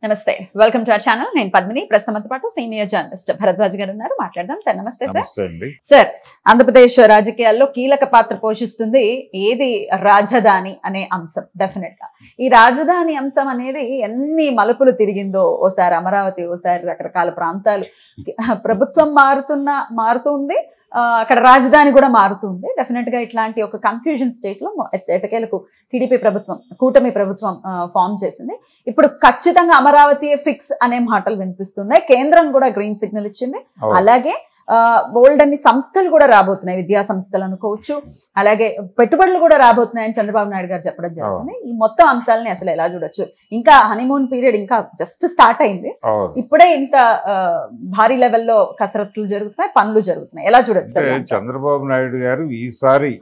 నమస్తే welcome to our channel నేను పద్మిని ప్రస్తుతంతో పాటు సీనియర్ జర్నలిస్ట్ భరద్వాజ్ గారు ఉన్నారు మాట్లాడదాం సార్ నమస్తే సార్ ఆంధ్రప్రదేశ్ రాజకీయాల్లో కీలక పాత్ర పోషిస్తుంది ఏది రాజధాని అనే అంశం డెఫినెట్ గా ఈ రాజధాని అంశం అనేది ఎన్ని మలుపులు తిరిగిందో ఓసారి అమరావతి ఓసారి రకరకాల ప్రాంతాలు ప్రభుత్వం మారుతుంది అక్కడ రాజధాని కూడా మారుతుంది డెఫినెట్ గా ఇట్లాంటి ఒక కన్ఫ్యూజన్ స్టేట్ లో ఎటకేలకు టీడీపీ ప్రభుత్వం కూటమి ప్రభుత్వం ఫామ్ చేసింది ఇప్పుడు ఖచ్చితంగా అమరావతి ఫిక్స్ అనే మాటలు వినిపిస్తున్నాయి కేంద్రం కూడా గ్రీన్ సిగ్నల్ ఇచ్చింది అలాగే బోల్డ్ అన్ని సంస్థలు కూడా రాబోతున్నాయి విద్యా సంస్థలు అనుకోవచ్చు అలాగే పెట్టుబడులు కూడా రాబోతున్నాయని చంద్రబాబు నాయుడు గారు చెప్పడం జరుగుతుంది ఈ మొత్తం అంశాలని అసలు ఎలా చూడొచ్చు ఇంకా హనీమూన్ పీరియడ్ ఇంకా జస్ట్ స్టార్ట్ అయింది ఇప్పుడే ఇంత భారీ లెవెల్లో కసరత్తులు జరుగుతున్నాయి పనులు జరుగుతున్నాయి ఎలా చూడొచ్చు సార్ చంద్రబాబు నాయుడు గారు ఈసారి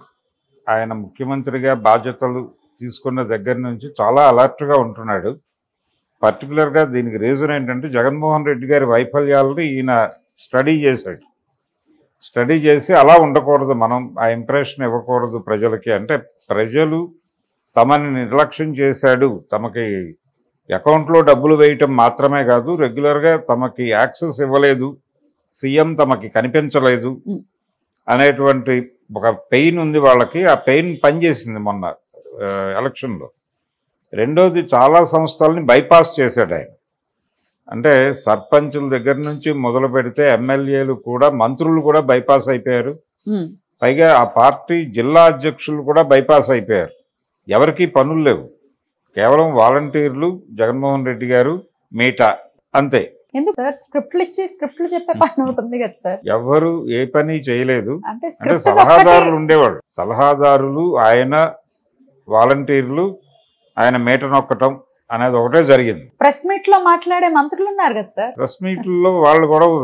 ఆయన ముఖ్యమంత్రిగా బాధ్యతలు తీసుకున్న దగ్గర నుంచి చాలా అలర్ట్ గా ఉంటున్నాడు పర్టికులర్ గా దీనికి రీజన్ ఏంటంటే జగన్మోహన్ రెడ్డి గారి వైఫల్యాలని ఈయన స్టడీ చేసి అలా ఉండకూడదు మనం ఆ ఇంప్రెషన్ ఇవ్వకూడదు ప్రజలకి అంటే ప్రజలు తమని నిర్లక్ష్యం చేశాడు తమకి అకౌంట్లో డబ్బులు వేయటం మాత్రమే కాదు రెగ్యులర్గా తమకి యాక్సెస్ ఇవ్వలేదు సీఎం తమకి కనిపించలేదు అనేటువంటి ఒక పెయిన్ ఉంది వాళ్ళకి ఆ పెయిన్ పనిచేసింది మొన్న ఎలక్షన్లో రెండోది చాలా సంస్థల్ని బైపాస్ చేశాడు ఆయన అంటే సర్పంచుల దగ్గర నుంచి మొదలు పెడితే ఎమ్మెల్యేలు కూడా మంత్రులు కూడా బైపాస్ అయిపోయారు పైగా ఆ పార్టీ జిల్లా అధ్యక్షులు కూడా బైపాస్ అయిపోయారు ఎవరికి పనులు లేవు కేవలం వాలంటీర్లు జగన్మోహన్ రెడ్డి గారు మీటా అంతే ఎవరు ఏ పని చేయలేదు అంటే సలహాదారులు ఉండేవాడు సలహాదారులు ఆయన వాలంటీర్లు ఆయన మీట నొక్కటం అనేది ఒకటే జరిగింది ప్రెస్ మీట్ లో మాట్లాడే మంత్రులు ఉన్నారు కదా సార్ ప్రెస్ మీట్లో వాళ్ళు గొడవ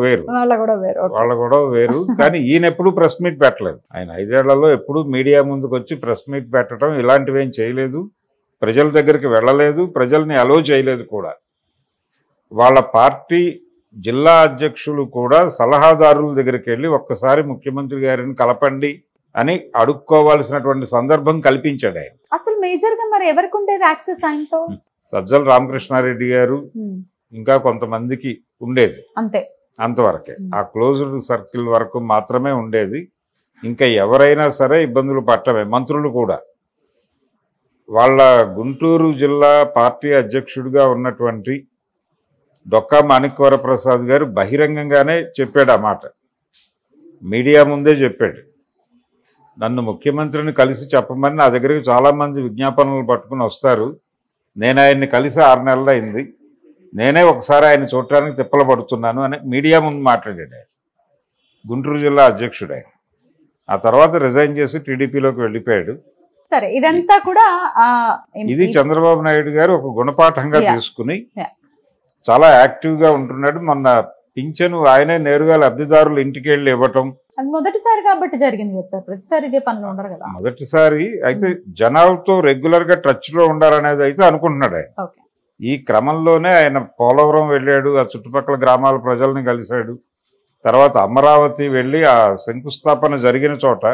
వేరు కానీ ఈయన ఎప్పుడు ప్రెస్ మీట్ పెట్టలేదు ఆయన 5 ఏళ్లలో ఎప్పుడు మీడియా ముందుకు వచ్చి ప్రెస్ మీట్ పెట్టడం ఇలాంటివి ఏం చేయలేదు ప్రజల దగ్గరికి వెళ్ళలేదు ప్రజల్ని అలో చేయలేదు కూడా వాళ్ళ పార్టీ జిల్లా అధ్యక్షులు కూడా సలహాదారుల దగ్గరికి వెళ్ళి ఒక్కసారి ముఖ్యమంత్రి గారిని కలపండి అని అడుక్కోవాల్సినటువంటి సందర్భం కల్పించాడు ఆయన అసలు మేజర్ గా మరి ఎవరికి ఉండేది యాక్సెస్ ఆయనతో సజ్జల రామకృష్ణారెడ్డి గారు ఇంకా కొంతమందికి ఉండేది అంతే అంతవరకే ఆ క్లోజ్డ్ సర్కిల్ వరకు మాత్రమే ఉండేది ఇంకా ఎవరైనా సరే ఇబ్బందులు పట్టమే మంత్రులు కూడా వాళ్ళ గుంటూరు జిల్లా పార్టీ అధ్యక్షుడిగా ఉన్నటువంటి డొక్కా మాణిక్యవర ప్రసాద్ గారు బహిరంగంగానే చెప్పాడు ఆ మాట మీడియా ముందే చెప్పాడు నన్ను ముఖ్యమంత్రిని కలిసి చెప్పమని నా దగ్గరికి చాలామంది విజ్ఞాపనలు పట్టుకుని వస్తారు నేను ఆయన్ని కలిసి 6 నెలలు అయింది నేనే ఒకసారి ఆయన చూడటానికి తిప్పలు పడుతున్నాను అని మీడియా ముందు మాట్లాడాడు ఆయన గుంటూరు జిల్లా అధ్యక్షుడు ఆయన ఆ తర్వాత రిజైన్ చేసి టీడీపీలోకి వెళ్ళిపోయాడు సరే ఇదంతా కూడా ఇది చంద్రబాబు నాయుడు గారు ఒక గుణపాఠంగా తీసుకుని చాలా యాక్టివ్గా ఉంటున్నాడు మొన్న పింఛను ఆయనే నేరుగా లబ్ధిదారులు ఇంటికి వెళ్ళి ఇవ్వటం మొదటిసారి కాబట్టి జరిగింది కదా సార్ ప్రతిసారి ఇదే పనులు ఉండరు కదా మొదటిసారి అయితే జనాలతో రెగ్యులర్ గా టచ్ లో ఉండాలనేది అయితే అనుకుంటున్నాడు ఆయన ఈ క్రమంలోనే ఆయన పోలవరం వెళ్ళాడు ఆ చుట్టుపక్కల గ్రామాల ప్రజల్ని కలిశాడు తర్వాత అమరావతి వెళ్ళి ఆ శంకుస్థాపన జరిగిన చోట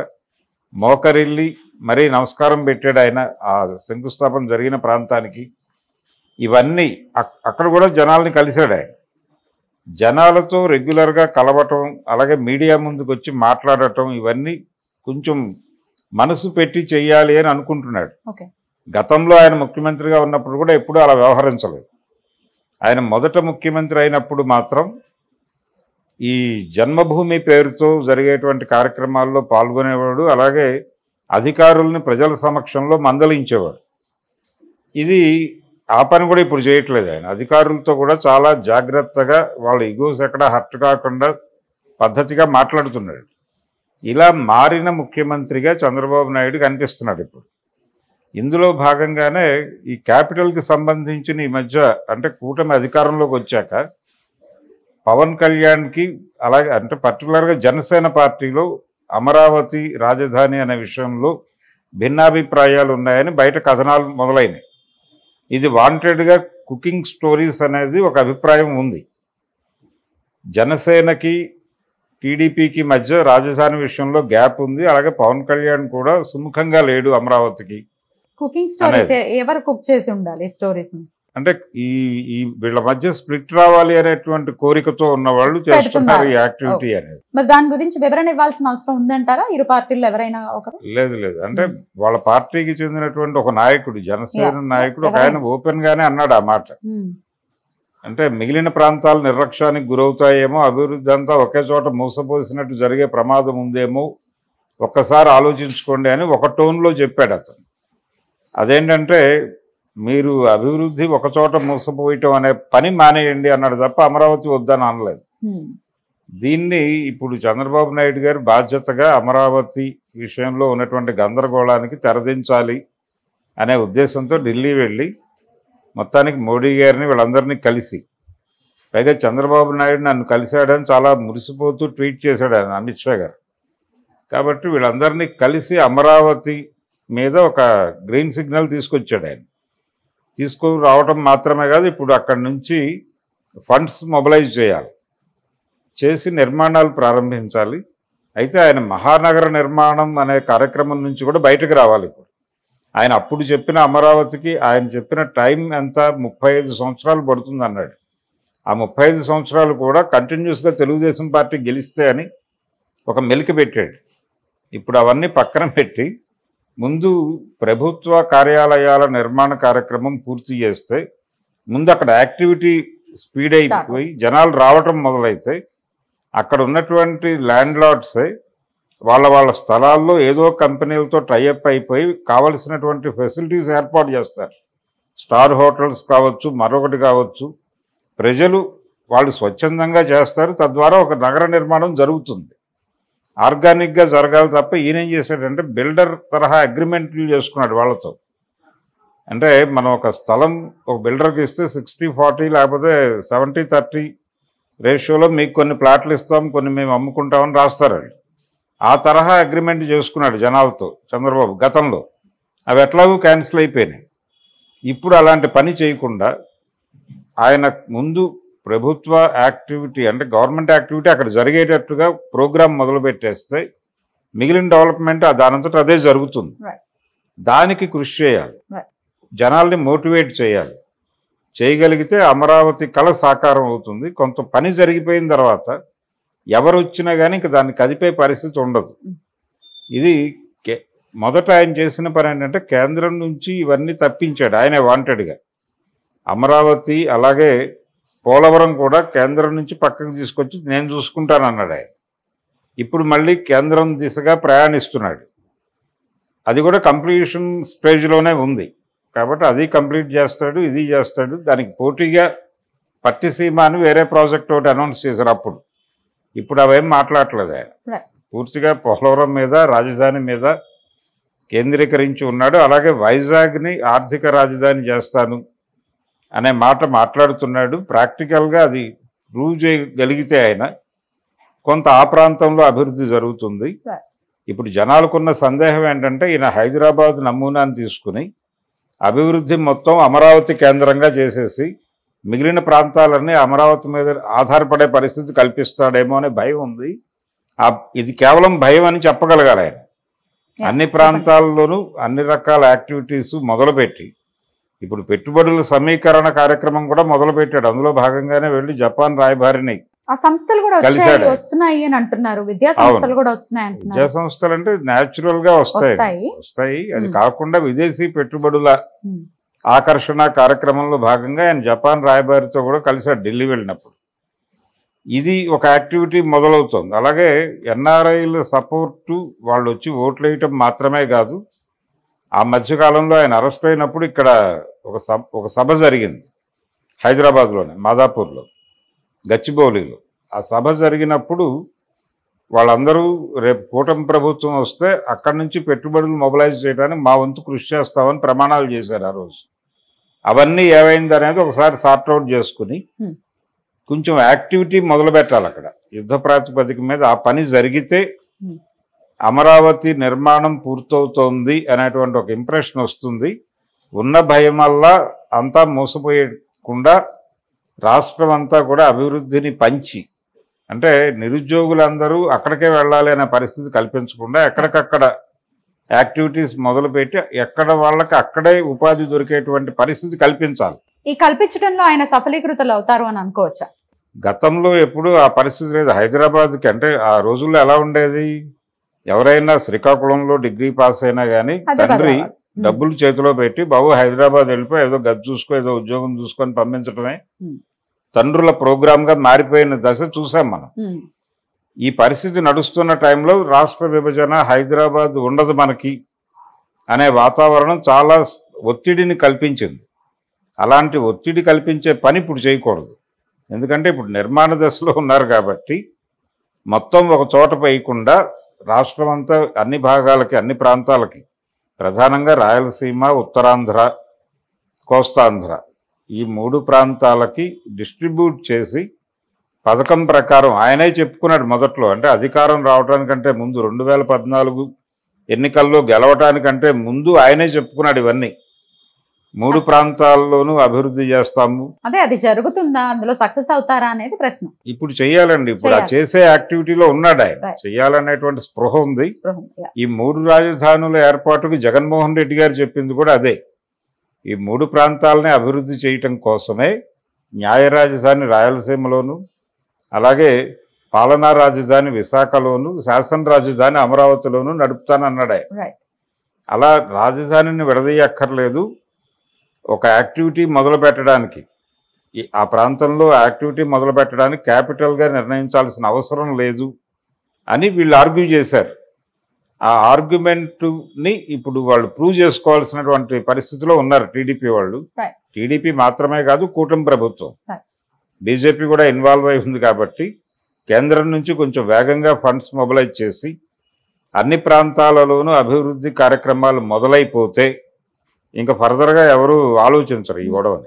మోకరిల్లి మరీ నమస్కారం పెట్టాడు ఆయన ఆ శంకుస్థాపన జరిగిన ప్రాంతానికి ఇవన్నీ అక్కడ కూడా జనాల్ని కలిశాడు ఆయన జనాలతో రెగ్యులర్గా కలవటం అలాగే మీడియా ముందుకు వచ్చి మాట్లాడటం ఇవన్నీ కొంచెం మనసు పెట్టి చెయ్యాలి అని అనుకుంటున్నాడు గతంలో ఆయన ముఖ్యమంత్రిగా ఉన్నప్పుడు కూడా ఎప్పుడూ అలా వ్యవహరించలేదు ఆయన మొదట ముఖ్యమంత్రి అయినప్పుడు మాత్రం ఈ జన్మభూమి పేరుతో జరిగేటువంటి కార్యక్రమాల్లో పాల్గొనేవాడు అలాగే అధికారుల్ని ప్రజల సమక్షంలో మందలించేవాడు ఇది ఆ పని కూడా ఇప్పుడు చేయట్లేదు ఆయన అధికారులతో కూడా చాలా జాగ్రత్తగా వాళ్ళ ఇగోస్ ఎక్కడ హర్ట్ కాకుండా పద్ధతిగా మాట్లాడుతున్నాడు ఇలా మారిన ముఖ్యమంత్రిగా చంద్రబాబు నాయుడు కనిపిస్తున్నాడు ఇప్పుడు ఇందులో భాగంగానే ఈ క్యాపిటల్కి సంబంధించిన ఈ మధ్య అంటే కూటమి అధికారంలోకి వచ్చాక పవన్ కళ్యాణ్కి అలాగే అంటే పర్టికులర్గా జనసేన పార్టీలో అమరావతి రాజధాని అనే విషయంలో భిన్నాభిప్రాయాలు ఉన్నాయని బయట కథనాలు మొదలైనవి ఇది వాంటెడ్గా కుకింగ్ స్టోరీస్ అనేది ఒక అభిప్రాయం ఉంది జనసేనకి టీడీపీకి మధ్య రాజధాని విషయంలో గ్యాప్ ఉంది అలాగే పవన్ కళ్యాణ్ కూడా సుముఖంగా లేడు అమరావతికి కుకింగ్ స్టోరీస్ ఎవరు కుక్ చేసి ఉండాలి స్టోరీస్ అంటే ఈ వీళ్ళ మధ్య స్ప్లిట్ రావాలి అనేటువంటి కోరికతో ఉన్న వాళ్ళు చేస్తున్నారు ఈ యాక్టివిటీ అనేది. మరి దాని గురించి వివరణ ఇవ్వాల్సిన అవసరం ఉందంటారా ఇరు పార్టీలు ఎవరైనా ఒకరు? లేదు అంటే వాళ్ళ పార్టీకి చెందినటువంటి ఒక నాయకుడు, జనసేన నాయకుడు ఒక ఆయన ఓపెన్ గానే అన్నాడు ఆ మాట. అంటే మిగిలిన ప్రాంతాలు నిర్లక్ష్యానికి గురవుతాయేమో, అభివృద్ధి అంతా ఒకే చోట మూసపోసినట్టు జరిగే ప్రమాదం ఉందేమో, ఒక్కసారి ఆలోచించుకోండి అని ఒక టోన్లో చెప్పాడు అతను. అదేంటంటే మీరు అభివృద్ధి ఒక చోట మూసపోయటం అనే పని మానేయండి అన్నాడు తప్ప అమరావతి వద్దని అనలేదు. దీన్ని ఇప్పుడు చంద్రబాబు నాయుడు గారు బాధ్యతగా అమరావతి విషయంలో ఉన్నటువంటి గందరగోళానికి తెరదించాలి అనే ఉద్దేశంతో ఢిల్లీ వెళ్ళి మొత్తానికి మోడీ గారిని వీళ్ళందరినీ కలిసి, పైగా చంద్రబాబు నాయుడు నన్ను కలిశాడని చాలా మురిసిపోతూ ట్వీట్ చేశాడు ఆయన అమిత్ షా గారు. కాబట్టి వీళ్ళందరినీ కలిసి అమరావతి మీద ఒక గ్రీన్ సిగ్నల్ తీసుకొచ్చాడు ఆయన. తీసుకురావటం మాత్రమే కాదు, ఇప్పుడు అక్కడి నుంచి ఫండ్స్ మొబిలైజ్ చేయాలి, చేసి నిర్మాణాలు ప్రారంభించాలి. అయితే ఆయన మహానగర నిర్మాణం అనే కార్యక్రమం నుంచి కూడా బయటకు రావాలి. ఇప్పుడు ఆయన అప్పుడు చెప్పిన అమరావతికి ఆయన చెప్పిన టైం ఎంత, 35 సంవత్సరాలు పడుతుంది అన్నాడు. ఆ 35 సంవత్సరాలు కూడా కంటిన్యూస్గా తెలుగుదేశం పార్టీ గెలిస్తే అని ఒక మెలిక పెట్టాడు. ఇప్పుడు అవన్నీ పక్కన పెట్టి ముందు ప్రభుత్వ కార్యాలయాల నిర్మాణ కార్యక్రమం పూర్తి చేస్తే, ముందు అక్కడ యాక్టివిటీ స్పీడ్ అయిపోయి జనాలు రావటం మొదలైతే అక్కడ ఉన్నటువంటి ల్యాండ్ లార్డ్సే వాళ్ళ స్థలాల్లో ఏదో కంపెనీలతో టైఅప్ అయిపోయి కావలసినటువంటి ఫెసిలిటీస్ ఏర్పాటు చేస్తారు. స్టార్ హోటల్స్ కావచ్చు, మరొకటి కావచ్చు. ప్రజలు వాళ్ళు స్వచ్ఛందంగా చేస్తారు, తద్వారా ఒక నగర నిర్మాణం జరుగుతుంది. ఆర్గానిక్గా జరగాలి తప్ప ఈయనేం చేశాడంటే బిల్డర్ తరహా అగ్రిమెంట్లు చేసుకున్నాడు వాళ్ళతో. అంటే మనం ఒక స్థలం ఒక బిల్డర్కి ఇస్తే 60-40 లేకపోతే 70-30 రేషియోలో మీకు కొన్ని ప్లాట్లు ఇస్తాం, కొన్ని మేము అమ్ముకుంటామని రాస్తారండి. ఆ తరహా అగ్రిమెంట్ చేసుకున్నాడు జనాలతో చంద్రబాబు గతంలో. అవి ఎట్లాగూ క్యాన్సిల్ అయిపోయినాయి. ఇప్పుడు అలాంటి పని చేయకుండా ఆయన ముందు ప్రభుత్వ యాక్టివిటీ అంటే గవర్నమెంట్ యాక్టివిటీ అక్కడ జరిగేటట్టుగా ప్రోగ్రాం మొదలు పెట్టేస్తే మిగిలిన డెవలప్మెంట్ దానంతట అదే జరుగుతుంది. దానికి కృషి చేయాలి, జనాల్ని మోటివేట్ చేయాలి. చేయగలిగితే అమరావతి కళ సాకారం అవుతుంది. కొంత పని జరిగిపోయిన తర్వాత ఎవరు వచ్చినా కానీ ఇంక దాన్ని కదిపే పరిస్థితి ఉండదు. ఇది మొదట ఆయన చేసిన పని ఏంటంటే కేంద్రం నుంచి ఇవన్నీ తప్పించాడు ఆయనే వాంటెడ్గా. అమరావతి అలాగే పోలవరం కూడా కేంద్రం నుంచి పక్కకు తీసుకొచ్చి నేను చూసుకుంటానన్నాడు ఆయన. ఇప్పుడు మళ్ళీ కేంద్రం దిశగా ప్రయాణిస్తున్నాడు. అది కూడా కంప్లీషన్ స్టేజ్లోనే ఉంది. కాబట్టి అది కంప్లీట్ చేస్తాడు, ఇది చేస్తాడు. దానికి పోటీగా పట్టిసీమ అని వేరే ప్రాజెక్ట్ ఒకటి అనౌన్స్ చేశారు అప్పుడు. ఇప్పుడు అవేం మాట్లాడట్లేదు ఆయన. పూర్తిగా పోలవరం మీద, రాజధాని మీద కేంద్రీకరించి ఉన్నాడు. అలాగే వైజాగ్ని ఆర్థిక రాజధాని చేస్తాను అనే మాట మాట్లాడుతున్నాడు. ప్రాక్టికల్గా అది ప్రూవ్ చేయగలిగితే ఆయన కొంత ఆ ప్రాంతంలో అభివృద్ధి జరుగుతుంది. ఇప్పుడు జనాలకున్న సందేహం ఏంటంటే ఈయన హైదరాబాద్ నమూనాను తీసుకుని అభివృద్ధి మొత్తం అమరావతి కేంద్రంగా చేసేసి మిగిలిన ప్రాంతాలన్నీ అమరావతి మీద ఆధారపడే పరిస్థితి కల్పిస్తాడేమో అనే భయం ఉంది. ఇది కేవలం భయం అని చెప్పగలగాలి ఆయన. అన్ని ప్రాంతాల్లోనూ అన్ని రకాల యాక్టివిటీస్ మొదలుపెట్టి ఇప్పుడు పెట్టుబడుల సమీకరణ కార్యక్రమం కూడా మొదలుపెట్టాడు. అందులో భాగంగానే వెళ్ళి జపాన్ రాయబారిని ఆ సంస్థలు కూడా వస్తున్నాయి అని అంటున్నారు. విద్యా సంస్థలు కూడా వస్తున్నాయి అంటున్నారు. విద్యా సంస్థలు అంటే న్యాచురల్ గా వస్తాయి. అది కాకుండా విదేశీ పెట్టుబడుల ఆకర్షణ కార్యక్రమంలో భాగంగా ఆయన జపాన్ రాయబారితో కూడా కలిశాడు ఢిల్లీ వెళ్ళినప్పుడు. ఇది ఒక యాక్టివిటీ మొదలవుతుంది. అలాగే ఎన్ఆర్ఐల సపోర్టు, వాళ్ళు వచ్చి ఓట్లు వేయటం మాత్రమే కాదు. ఆ మధ్యకాలంలో ఆయన అరెస్ట్ అయినప్పుడు ఇక్కడ ఒక సభ జరిగింది హైదరాబాద్లోనే, మాదాపూర్లో, గచ్చిబౌలిలో. ఆ సభ జరిగినప్పుడు వాళ్ళందరూ రేపు కూటమి ప్రభుత్వం వస్తే అక్కడి నుంచి పెట్టుబడులు మొబిలైజ్ చేయడానికి మా వంతు కృషి చేస్తామని ప్రమాణాలు చేశారు ఆ రోజు. అవన్నీ ఏమైంది అనేది ఒకసారి సార్ట్అవుట్ చేసుకుని కొంచెం యాక్టివిటీ మొదలు పెట్టాలి అక్కడ యుద్ధ ప్రాతిపదిక మీద. ఆ పని జరిగితే అమరావతి నిర్మాణం పూర్తవుతోంది అనేటువంటి ఒక ఇంప్రెషన్ వస్తుంది. ఉన్న భయం వల్ల అంతా మోసపోయకుండా రాష్ట్రం అంతా కూడా అభివృద్ధిని పంచి, అంటే నిరుద్యోగులందరూ అక్కడికే వెళ్ళాలి అనే పరిస్థితి కల్పించకుండా ఎక్కడికక్కడ యాక్టివిటీస్ మొదలుపెట్టి ఎక్కడ వాళ్ళకి అక్కడే ఉపాధి దొరికేటువంటి పరిస్థితి కల్పించాలి. ఈ కల్పించడంలో ఆయన సఫలీకృతలు అవుతారు అని అనుకోవచ్చా? గతంలో ఎప్పుడు ఆ పరిస్థితి లేదు. హైదరాబాద్కి అంటే ఆ రోజుల్లో ఎలా ఉండేది, ఎవరైనా శ్రీకాకుళంలో డిగ్రీ పాస్ అయినా కానీ తండ్రి డబ్బులు చేతిలో పెట్టి బాబు హైదరాబాద్ వెళ్ళిపోయి ఏదో గది చూసుకో ఏదో ఉద్యోగం చూసుకొని పంపించడమే తండ్రుల ప్రోగ్రామ్ గా మారిపోయిన దశ చూసాం మనం. ఈ పరిస్థితి నడుస్తున్న టైంలో రాష్ట్ర విభజన, హైదరాబాద్ ఉండదు మనకి అనే వాతావరణం చాలా ఒత్తిడిని కల్పించింది. అలాంటి ఒత్తిడి కల్పించే పని ఇప్పుడు చేయకూడదు. ఎందుకంటే ఇప్పుడు నిర్మాణ దశలో ఉన్నారు కాబట్టి మొత్తం ఒక చోట వేయకుండా రాష్ట్రం అంతా అన్ని భాగాలకి, అన్ని ప్రాంతాలకి, ప్రధానంగా రాయలసీమ, ఉత్తరాంధ్ర, కోస్తాంధ్ర ఈ 3 ప్రాంతాలకి డిస్ట్రిబ్యూట్ చేసి పథకం ప్రకారం ఆయనే చెప్పుకున్నాడు మొదట్లో. అంటే అధికారం రావడానికంటే ముందు 2014 ఎన్నికల్లో గెలవటానికంటే ముందు ఆయనే చెప్పుకున్నాడు ఇవన్నీ. 3 ప్రాంతాల్లోనూ అభివృద్ధి చేస్తాము. అదే అది జరుగుతుందా, అందులో సక్సెస్ అవుతారా అనేది ప్రశ్న. ఇప్పుడు చెయ్యాలండి. ఇప్పుడు ఆ చేసే యాక్టివిటీలో ఉన్నాడు ఆయన. చెయ్యాలనేటువంటి స్పృహ ఉంది. ఈ 3 రాజధానుల ఏర్పాటుకు జగన్మోహన్ రెడ్డి గారు చెప్పింది కూడా అదే. ఈ 3 ప్రాంతాలని అభివృద్ధి చేయటం కోసమే న్యాయ రాజధాని రాయలసీమలోను, అలాగే పాలనా రాజధాని విశాఖలోను, శాసన రాజధాని అమరావతిలోను నడుపుతానన్నాడు ఆయన. అలా రాజధానిని విడదీయక్కర్లేదు. ఒక యాక్టివిటీ మొదలు పెట్టడానికి, ఆ ప్రాంతంలో యాక్టివిటీ మొదలు పెట్టడానికి క్యాపిటల్గా నిర్ణయించాల్సిన అవసరం లేదు అని వీళ్ళు ఆర్గ్యూ చేశారు. ఆ ఆర్గ్యుమెంట్ని ఇప్పుడు వాళ్ళు ప్రూవ్ చేసుకోవాల్సినటువంటి పరిస్థితిలో ఉన్నారు టీడీపీ వాళ్ళు. టీడీపీ మాత్రమే కాదు, కూటమి ప్రభుత్వం, బీజేపీ కూడా ఇన్వాల్వ్ అయి ఉంది కాబట్టి కేంద్రం నుంచి కొంచెం వేగంగా ఫండ్స్ మొబిలైజ్ చేసి అన్ని ప్రాంతాలలోనూ అభివృద్ధి కార్యక్రమాలు మొదలైపోతే ఇంకా ఫర్దర్గా ఎవరు ఆలోచించరు ఈ గొడవని.